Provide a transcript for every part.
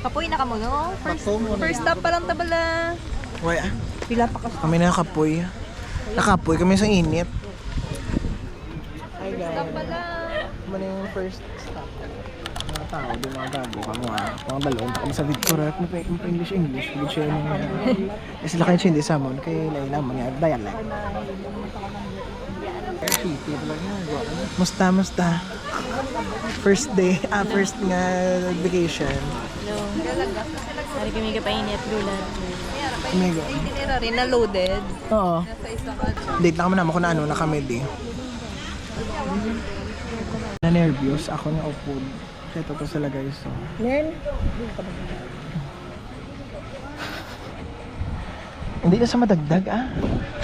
Kapoy na ka mo, no? Bato mo na First stop pa lang tabala. Uy, Pila pa ka. kami nakapoy. Nakapoy kami sa init. Hi Stop pa guys. lang. Ano yung first stop? Mga tao, di mga gago ka mga balon. Kami sa Victoria, kung pa English. Hindi siya yung sila kayo hindi sa mon. Kaya laila mo niya, dialect. City talaga. Musta? First day, first nga vacation. No. Hari kami ka painit, gulat. Amigo. Itinerary na loaded. Oo. Nasa isa ka. Date na kami naman kung na ano, na kami di. Na-nervous ako ng upod. Kaya ito sila guys. So. Hindi na sa madagdag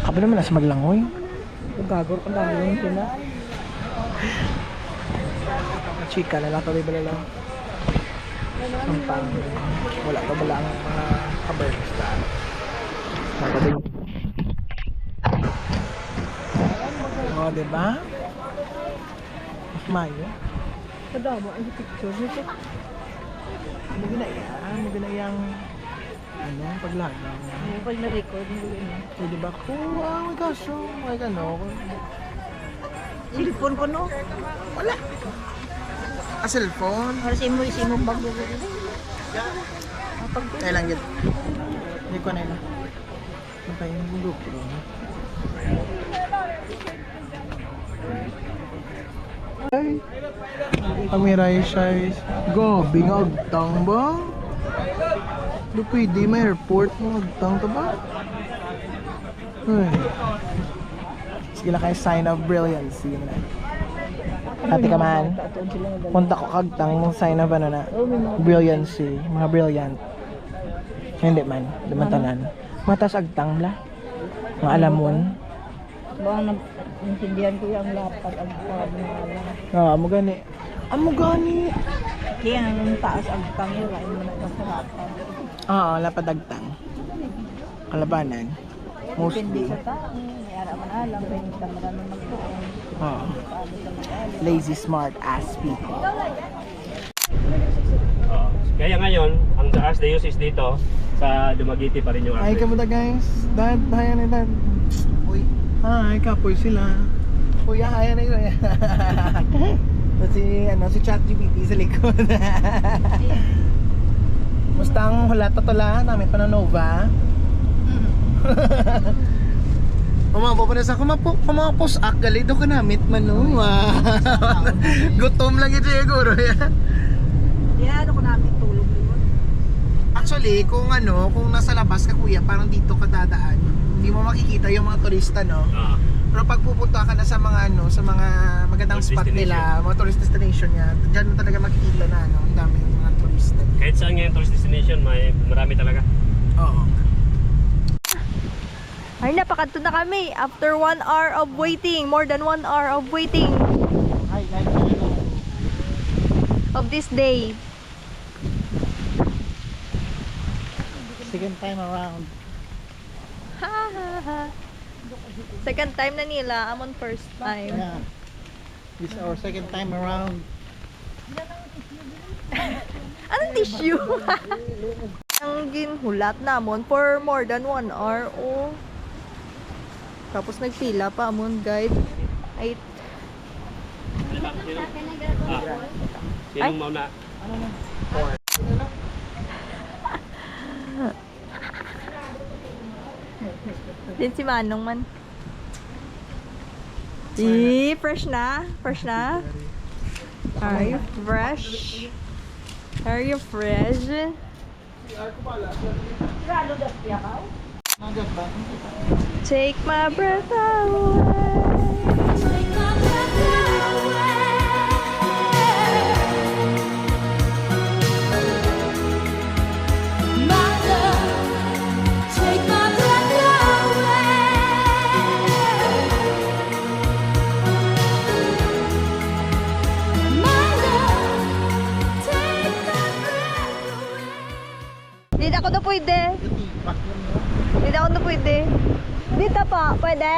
Kaba naman na sa maglangoy. Gagor ka lang sila. Chika, lalakaway ba lang? Sampang. Wala pa ba lang mga kabarista? Nakabing. O, diba? Mas mayo. Kadama, ang picture nito. Ano ginayang ano, paglagaw. Pag na-record mo yun. So, diba? Oh my gosh, oh my ano. Cellphone ko, no? Wala. Cellphone? Para sa imo bago ko. Kailan yun? Hindi ko na yun. Napayin yung GoPro. Ay! Amiray siya. Gabi nga agtang ba? Di pwede may airport ng agtang ka ba? Ay. Sige lang kayo sign of brilliancy. Ate ka man. Punta ko kagtang mong sign of ano na. Brilliancy. Mga brilliant. Hindi man. Dumantanan. Matas agtang la. Mga alamon. Bang naintindihan ko yung lapad ang pangalan. Amo gani. Amo gani. Kaya ang taas ang tangyo, ay mo na kasarapan. Oo, lapad agtang. Kalabanan. Depende Mostly. sa tao. May ara man alam, may kamera na magtuon. Oo. Paano ka mag-alam? Lazy smart ass people. Kaya ngayon, ang Archdiocese dito sa Dumaguete pa rin yung Hi, Archdiocese. kamusta guys? Dad, hi na dad. Uy. Hi, kapoy sila. Kuya, hi na yun. Si ChatGPT sa likod. Mustang hula totola namin pananova. Umapo pa na sa kumapos akali do ka namit manuwa. Gutom lang ito siguro yan. Yan, ako namin tulog yun. Actually, kung nasa labas ka kuya, parang dito ka dadaan. Hindi mo makikita yung mga turista, no? Pero pag pupunta ka na sa mga sa mga magandang Tourist spot nila, mga tourist destination niya, diyan mo talaga makikita na ang daming mga turista. Kahit saan ngayon tourist destination, marami talaga. Oo. Ay, napakadto na kami. After 1 hour of waiting, more than 1 hour of waiting of this day. Second time around. Second time na nila, amon first time. Yeah. This is our second time around. Anong tissue? Ang ginhulat namon for more than 1 hour. Oh. Tapos nagpila pa amon guide. Ay, Sinong mauna? din si Manong man. Fresh na? Fresh na? Are you fresh? Are you fresh? Take my breath Hindi ako na pwede. Hindi ako na pwede. Dito pa, pwede?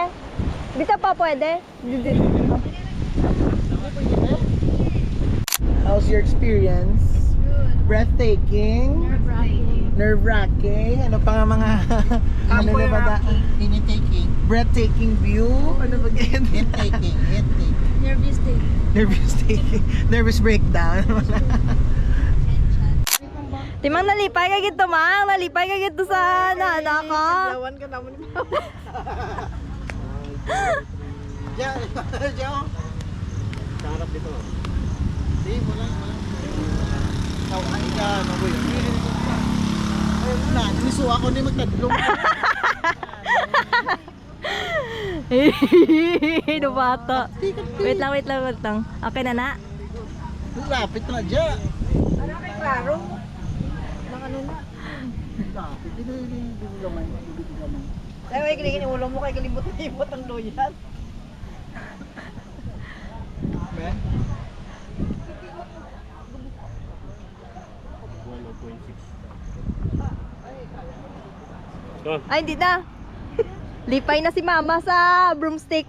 Dito pa, pwede? How's your experience? Good. Breathtaking. Nerve-wracking. Ano pa nga mga... ano na ba da? Taking. Breathtaking view. Ano ba yan? Taking. Nervous taking. Nervous breakdown. Timang nalipay ka gito, mang. Nalipay ka gito sa nana ka. Lawan ka naman. Diyan. Diyan. Sa harap dito. Di, wala. Ay ka, ano ba yun? Ayun na, niso ako ni magtadlong. Hehehe, bata. Wait lang. Okay na na. Lapit na dyan. Klaro. Lapit. Hindi gamay. Tayo ay kinigin ulo mo kay kalibot-libot ang loyan. Ben? 1.6. Doon. Ay, hindi na. Lipay na si mama sa broomstick.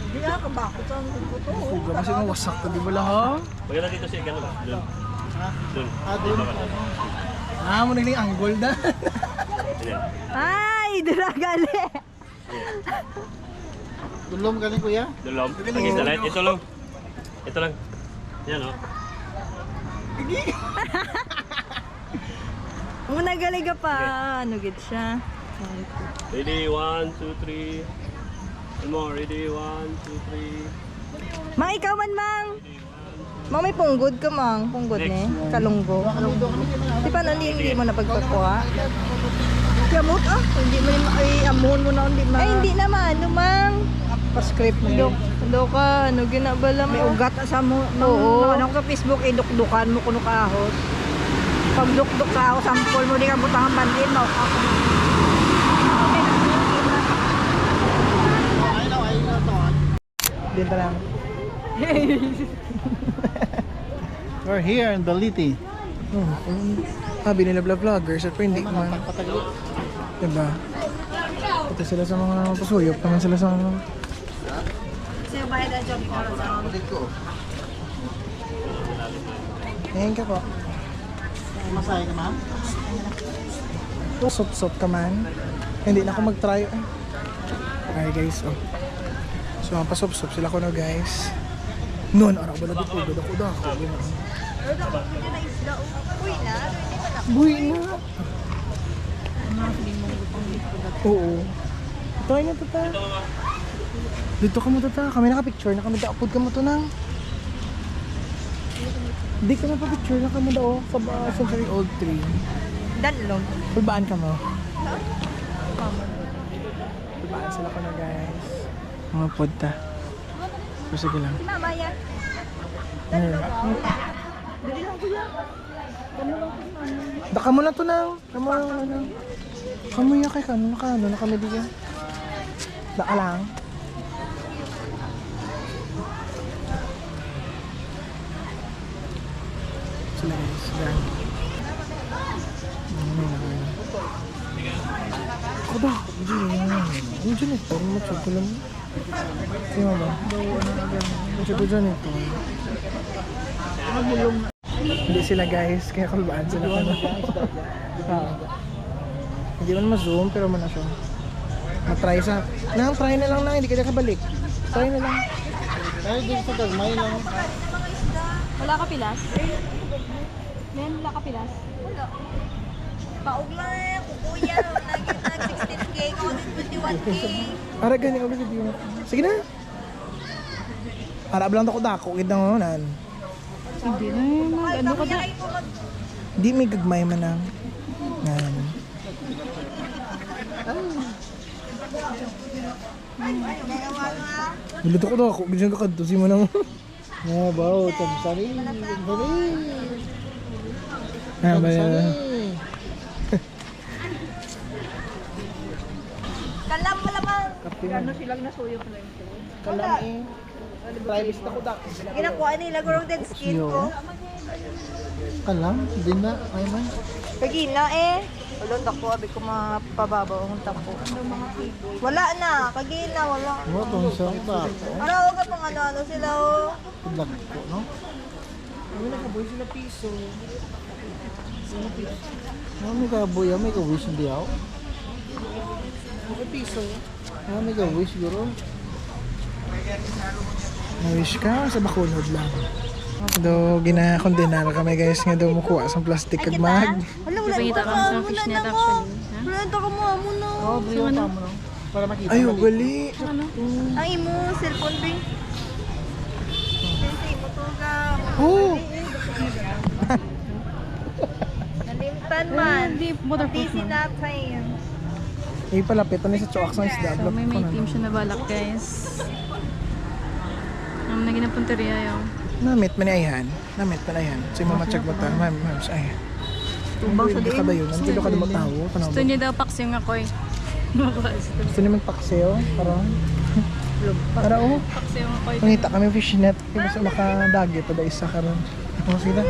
Hindi ka kabakot sa ang buto. Huwag kasi mawasak ka, di ba lahat? Maganda dito siya, gano'n ba? Doon. Doon. Doon. Mo naging angle na. Ayan. Ay, diragali. Tulong galing kuya. Doon lang. Lagi sa light. Ito lang. Ito lang. Yan oh. Muna galing ka pa. Ano gid siya? Ready, 1, 2, 3. One more. Ready, 1, 2, 3. Mang, ikaw man, mang. Mang, may punggod ka, mang. Punggod ni. Kalunggo. Di pa, hindi mo na pagpakuha. Kamot ah. Hindi mo ay amon mo na hindi ma. Ay, hindi naman. Ano, mang? Pa-script mo. Ano ka? Ano ginabala mo? May ugat sa mo. Oo. Ano ko sa Facebook idukdukan mo kuno ka ahos. Pag dukduk ka ahos sampol mo di ka butang bandin mo. Dito lang. We're here in Baliti. Sabi nila vloggers at hindi man. Diba? Ito sila sa mga pasuyok. Naman sila sa mga... Sa'yo ba yung job ko sa Ngayon ka po. Masaya ka ma'am? Sop-sop ka man. Hindi na ako mag-try. Ay guys, oh. So, pasop-sop sila ko na guys. Noon, araw ba na dito? Gada ko da. Uy na. Buhay na. Oo. Try na tata. Dito ka mo tata. Kami naka-picture na kami. Da-upload ka mo to nang. Di ka na pa-picture na kami daw. Sa Century Old Tree. Danlong. Pulbaan ka mo. Pulbaan sila ko na guys. Mga podta. Pero sige lang. Mama, ya. Daka mo na to na. Kamu ya kay kano na kami diyan. Daka lang. Sila guys. Yan. Ako ba? Ano dyan ito? Ano mo tsaka lang? Sige mo ba? Ano tsaka dyan ito? Hindi sila guys, kaya kalbaan sila ka na. Hindi man ma-zoom pero man na siya. Matry sa... try na lang na, hindi ka kabalik. Try na lang. Ay, dito sa tagmay lang. Wala ka pilas? Men, wala ka pilas? Wala. Paog lang eh, kukuya. Nag-16K, ako din 21K. Ara, ganyan ako video. Sige na. Harap lang ako dako, kita mo nan. Hindi na yun. Ano ka na? Di may gagmay man ang. Yan. Bilut ako dako, ganyan ka kadto. Sige mo nang. Nga ba, tabsari. Tabsari. Nga ba yan? Kalam mo lamang. Ano silang nasuyo ko lang. Kalam eh. Private ako dako. Ginakuha nila gurong dead skin ko. Kalam? Di na, ay man. Kagina eh. Ulong dako, abi ko mapababaw ang tako. Wala na, kagina, wala. Ano itong sa iba? Araw ka pang ano-ano sila, oh. Paglag ko, no? Ano nakaboy sila piso? Ano may kaboy? May kawish hindi ako? May piso? Ano may kawish siguro? May-wish ka? Sa bakunod lang. Do gina-condinar kami guys nga daw mukuha sa plastic kag mag. Wala, wala. Ipakita ka sa fishnet actually. Ha? Wala, taka mo muna. Oh, brio pa mo no. Para makita. Ay, gali. Ang imo, cellphone ba? Sensei, mo to ka. Oh. Nalimtan man. Hindi, waterproof Busy na. natin. Ay palapit ni sa Choax ng isda. So may team siya na balak guys. Ang naging na punteriya yung. Namit man ayhan. Namit man ayhan. Si mama check mo ta. Ma'am, ay. Tumbang sa Ka ba yun? Ang kilo ka mo tawo. Gusto niya daw paksi yung ako'y. Gusto niyo magpakseo para para oh. Paksi yung ako'y. Mangita kami fishnet. Kaya basta makadagi pa da isa karon. Ano sila?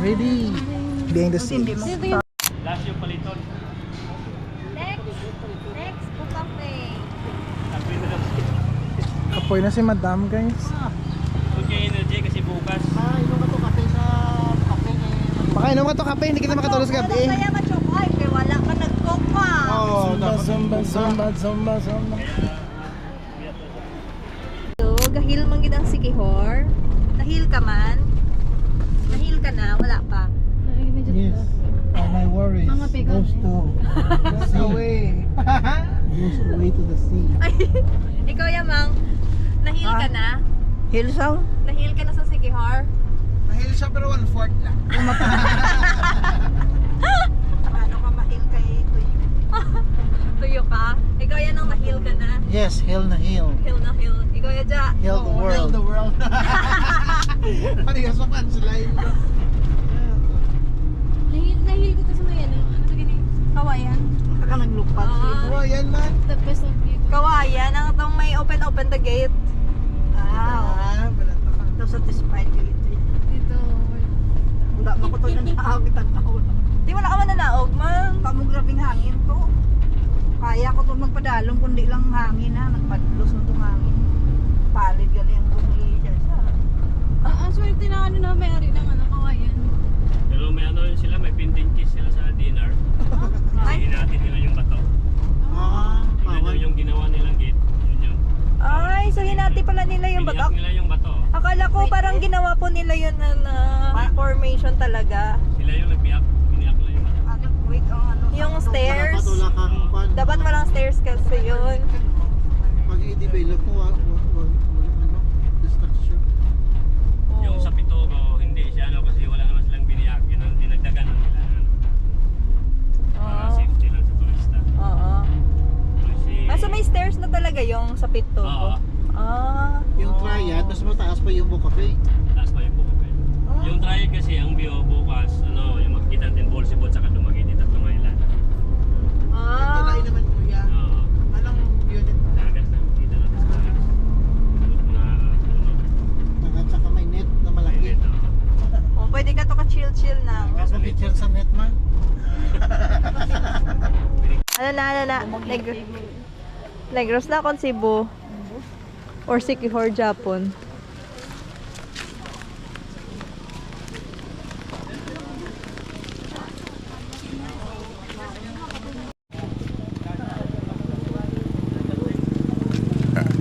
Ready. Behind the scenes. Last yung paliton. Next, bukape. Sabi na lang. Kapoy na si madam guys. Okay, energy kasi bukas. Pakainom ka to kape. Hindi kita makatulog sa gabi. Kaya ma-chokay, kaya wala ka nag-coke pa. Zumba. So, gahil man gid ang sikihor. Nahil ka man. Nahil ka na, wala pa. Yes. All my worries Mama, pick goes up. to away. Goes away to the sea. Ay, ikaw yamang, nahil ka na? Hilsaw? Nahil ka na sa sikihor? Mahil siya pero 1/4 lang. Ano ka mahil kay Tuyo? Tuyo ka? Ikaw yan ang nahil ka na? Yes, hill na hill. Hill na hill. Ikaw yan dyan. Hill the world. Hill the world. Ano yung sa punchline? Nahil ko to sa may ano. Ano sa gini? Kawayan. Ka naglupad. Oh, yan man. The best of dito. Kawayan, ang itong may open the gate. Ah, balata ka. ito satisfied ka ito. Dito. Wala mo ko ito na naawag tanaw. Di wala ka man nanaog, man. Kamu grabing hangin to. Kaya ko to magpadalong kundi lang hangin ha. Nagpadlos na itong hangin. Palid gali ang bumili siya sa. Swerte na ano na may-ari ng ano, kawayan. Pero may ano yun sila, may pending kiss sila sa dinner. Hindi natin nila yung bato. Tingnan nyo yung ginawa nilang gate. Yun yun. Ay, so hinati pala nila yung Piniyak batok. nila yung bato. Akala ko parang ginawa po nila yun na formation talaga. Sila yung nagbiyak. Piniyak nila yung bato. Ano, wait ang ano. Yung stairs. kang Dapat walang stairs kasi yun. Pag i-develop mo, ano, destruction. Yung sa Pitogo, hindi siya ano kasi wala naman silang biniyak. Yun ang dinagdagan ng nila. Para Oo. safety lang sa turista. Oo. Kasi, So may stairs na talaga yung sa pit to. Oo. Ah. Yung triad, mas mataas pa yung bukape. taas pa yung buko. Yung triad kasi, ang view bukas, ano, yung makikita natin Bolsibot saka Dumaguete, tatlong island. Ah. naman kuya. Oo. Anong unit? Dagat na, makikita natin sa taas. Mga, ano, At saka may net na malaki. mainit, oo. Oh, pwede ka to ka chill na. Kaso picture sa net man. Ano na. Negros na akong Cebu. Or Sikihor, Japon.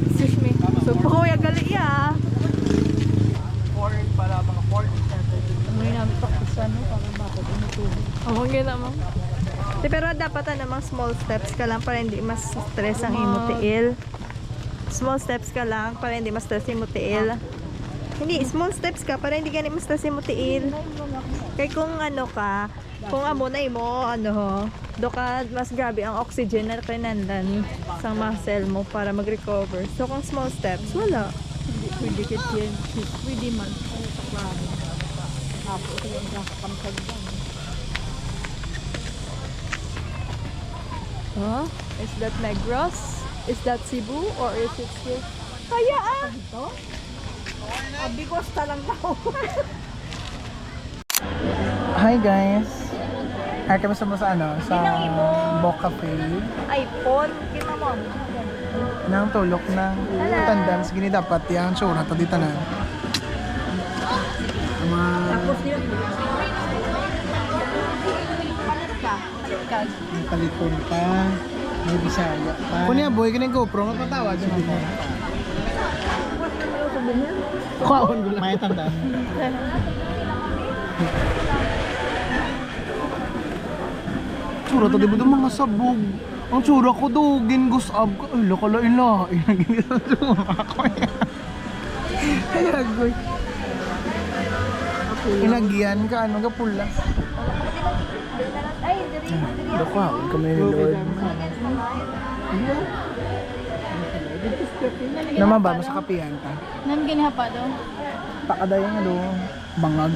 Excuse me. So, kuya, gali ya. Port para mga port. May namin pakusan no, para bakit umutuloy. Oo, gina mo. Pero dapat namang small steps ka lang para hindi mas stress ang imo tiil. Small steps ka lang para hindi mas stress imo tiil. Hindi, small steps ka para hindi ka mas stress imo tiil. Kaya kung ano ka, kung amo na imo, ano, do ka mas grabe ang oxygen na kinandan sa muscle mo para mag-recover. So kung small steps, wala. Hindi pwede kit yan. Pwede man. Ay, taklaro. Apo, ito yung nakakamtag ba. Huh? Is that Negros? Is that Cebu? Or is it here? Kaya ah! Abigos talang daw. Hi guys. Ay, kami sa ano? Sa Boc Cafe. iPhone. Kima mo. Nang tulok ng tandans. Gini dapat yung tsura. Ito dito na. Tapos yun. May palikon pa. May bisaya pa. Kunya boy, ganyan GoPro. Magpatawad. Kuhaon ko lang. May tandaan. Tsura to, di ba mga sabog? Ang tsura ko do, gingusab ko. Ay, lakala-ila. Inaginit ang tsura ko. Ay, agoy. Inagyan ka, ano ka pula? Ay, diri. Daka, huwag kami ni Lord. Naman ba, sa kapihan ka? Nan ginhapa daw. Pakadayan nga do, bangag.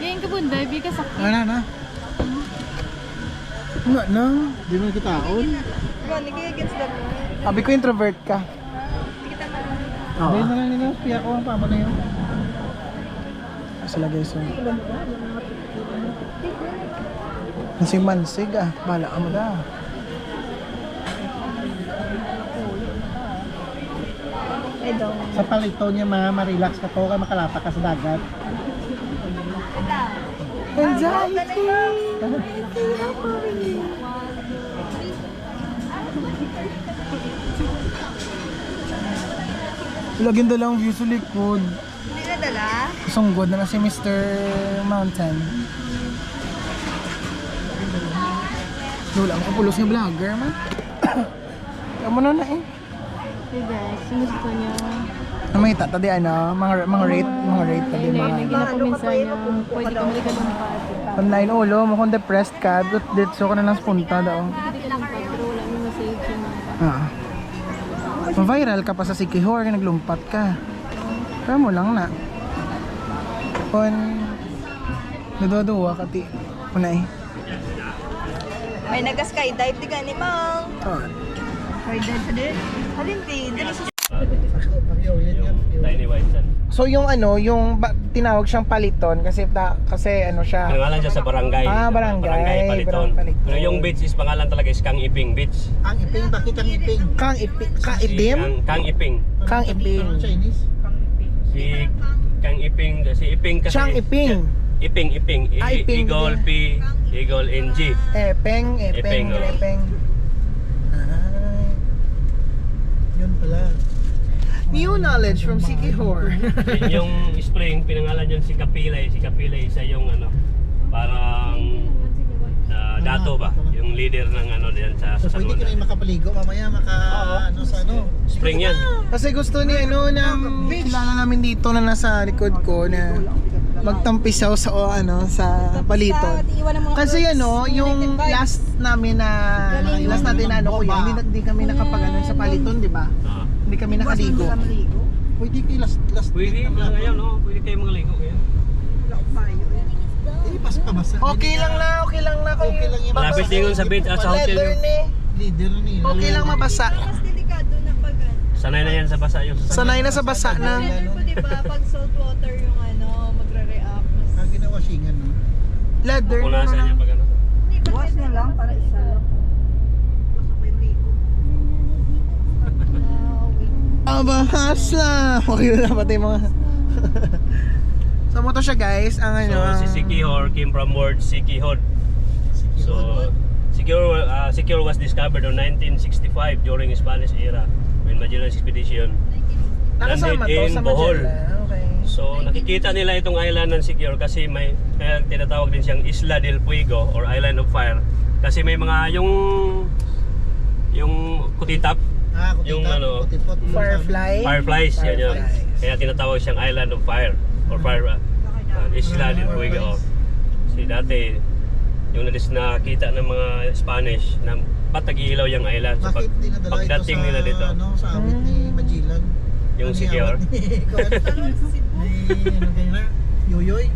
Yan ka bunday, bi ka sakit. Na. Nga na, di mo nakitaon. Gani kaya against the moon. Sabi ko introvert ka. Kita na. Oo. Hindi na lang nila, piya ko ang pama na yun. Sila guys, si Mansig bala ka mo da. Ay, daw. Sa palito niya ma-relax ka to, makalapa ka sa dagat. Anxiety! Lagyan dala ang view sa likod. Hindi na dala. Sunggod na si Mr. Mountain. Lula ang kapulos ng vlogger man. Kamu na na eh. Hey guys, sinusto niya. May tadi ano, mga rate tadi Hindi, mga. naginakoment sa niya. Pwede ka mali ka lumpat. Online ulo, mo kung depressed ka, dito ko na lang punta daw. Pwede ka lumpat, pero wala mo masave siya mga. Viral ka pa sa Sikihor, naglumpat ka. Kaya mo lang na. Kung naduwa ka ti. Unay. May nag-skydive di gani mang. Oh. Skydive sa din. Halin di. Dili sa Yung tiny white sun. So yung ano, tinawag siyang paliton kasi ano siya. Pangalan siya sa barangay. Barangay Paliton. Paliton. Pero yung beach is pangalan talaga is Kang Iping Beach. Ang iping, bakit ang iping? Kang iping, Kang Iping. Kang iping. Si Kang Iping, si Iping kasi. Siyang iping. Iping. Iping. Eagle P, Eagle NG. Epeng. Epeng, oh. Epeng. Ay. Yun pala. New knowledge from Sikihor. Yung spring, pinangalan yun si Kapilay. Si Kapilay isa yung ano, parang dato ba? Yung leader ng ano diyan sa San Juan. makapaligo mamaya, ano sa ano. Spring yan. Kasi gusto ni ano ng kilala namin dito na nasa likod ko na magtampisaw sa sa paliton. Kasi ano, yung last namin last natin na ano ko yun, hindi kami nakapag sa paliton, di ba? Hindi kami nakaligo. Pwede kayo last Pwede mga ngayon, no? Pwede kayo mga ligo ngayon. Okay lang na. Okay lang yung Malapit din sa beach at sa hotel leather yung. ni. Okay lang mabasa. mas delikado na pag Sanay na yan sa basa yung sasakyan. Sanay na sa basa na. Ganun po diba pag salt water yung magre-react. Leather. Punasan niya pag ano. Buwas na lang para isa lang. Pasok pa yung ligo. Abahas lang. Okay na pati mga. So mo to siya guys, ang ano. So si Sikihor came from word Sikihod. So Sikihor was discovered in 1965 during Spanish era when Magellan's expedition landed Nakasama to in sa Bohol. Magellan. Okay. So nakikita nila itong island ng Sikihor kasi may kaya tinatawag din siyang Isla del Fuego or Island of Fire kasi may mga yung kutitap, yung ano fireflies, yan yun. Kaya tinatawag siyang Island of Fire or Fire Isla del Fuego. Kasi dati yung nakita ng mga Spanish na patag-ilaw yung island. So pagdating nila dito, sa awit ni Magellan. yung Sikihor. Yoyoy.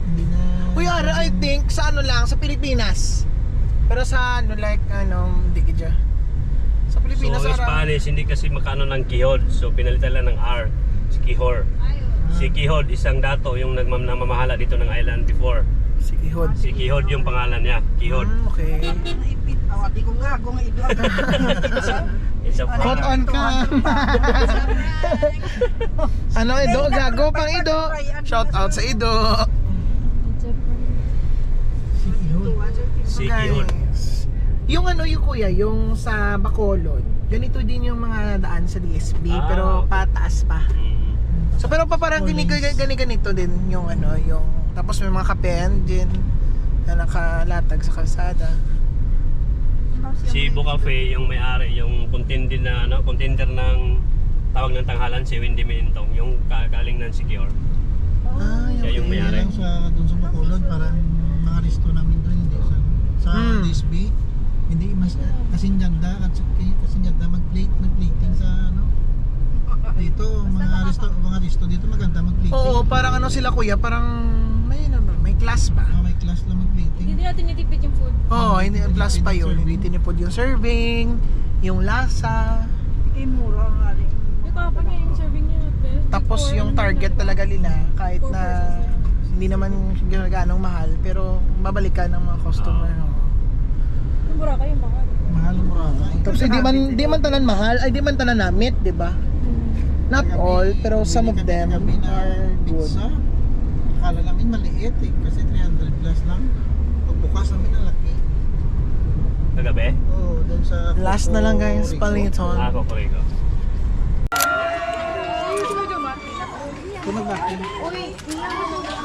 Hindi na. Uy, I think sa ano lang sa Pilipinas. Pero sa ano hindi ka sa Pilipinas So Spanish hindi kasi makano ng Quijod. So pinalitan lang ng R, Sikihor. Si Quijod isang dato yung namamahala dito ng island before. Si Kihod. Si Kihod yung pangalan niya. Kihod. Okay. Naipit. Di ko nga, kung ido ang It's a Hot on ka. Ano Ido? Gago pang Ido. Shout out sa Ido. Si Kihod. Si Kihod. Yung ano yung kuya, yung sa Bacolod, ganito din yung mga daan sa DSB, Ah, pero okay. pataas pa. Mm. So pero pa parang ganito din yung ano, yung tapos may mga kapen din na nakalatag sa kalsada. Si Ibo Cafe, yung may-ari, yung contender na contender ng tawag ng tanghalan si Wendy Mintong, yung galing ng Secure. Ah, Siya yung may-ari. Lang sa doon sa Bacolod, parang mga resto namin doon, hindi sa DSB. Hindi mas kasing ganda at kasing ganda mag-plating sa ano. Dito mga resto dito maganda mag-plating. Oo, parang ano sila kuya, parang may class ba? May class lang mag-plating. Hindi natin nitipid yung food. Oo, hindi plus pa yun. Hindi tinipod yung serving, yung lasa, Kay mura nga rin. Yung kapag niya yung serving niya. tapos yung target talaga nila kahit na hindi naman ganong mahal, pero babalikan ng mga customer. Yung mura kayo, mahal. Mahal ang mura. Tapos di man tanan mahal, ay di man tanan namit, di ba? Not all, pero some of them Kami na are good. pizza. Akala namin maliit kasi 300 plus lang. Pagbukas namin ang laki. Kagabi? Oo, doon sa Last na lang guys, Paliton. Ako ko. Kung mag-backing.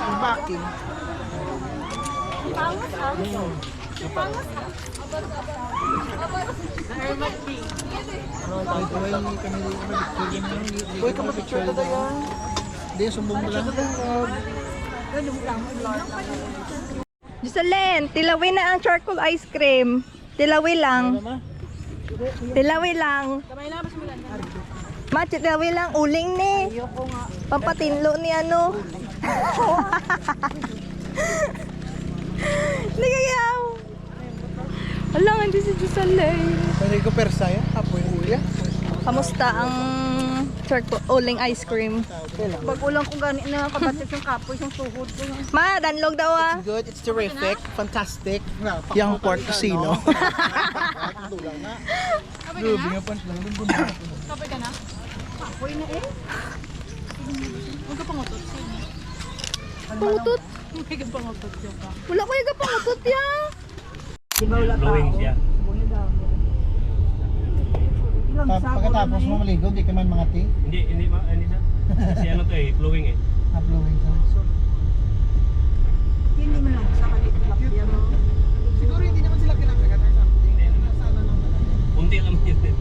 Mag-backing. Uy, ka ma-picture na tayo. Hindi, sumbong mo lang. Jocelyn, tilawi na ang charcoal ice cream. Tilawi lang. Tilawi lang. Machi, tilawi lang. Uling ni. Pampatinlo ni ano. Hindi kayaw. Alang, hindi si Jocelyn. Pwede ko persaya, apoy kuya. Kamusta ang charcoal uling ice cream? Pag ulang kong gani na kabatik yung kapoy, yung tuhod ko. Ma, danlog daw ah. Good, it's terrific, fantastic. Yung Port Casino. Grabe nga punch lang. Kapag ka na? Kapoy na eh. Huwag ka pangutot. Pangutot. Huwag ka pangutot yun ka. Wala ko yung pangutot ya. Di ba wala Blowing tao? siya. Buya daw. Ilang sabon Pagkatapos na mo maligo, di ka man mangati. Hindi siya. Kasi ano to eh, flowing eh. Uploading ka. Hindi man lang sa kalitlap yan. Siguro hindi naman sila kinakagat or something. Unti lang yun.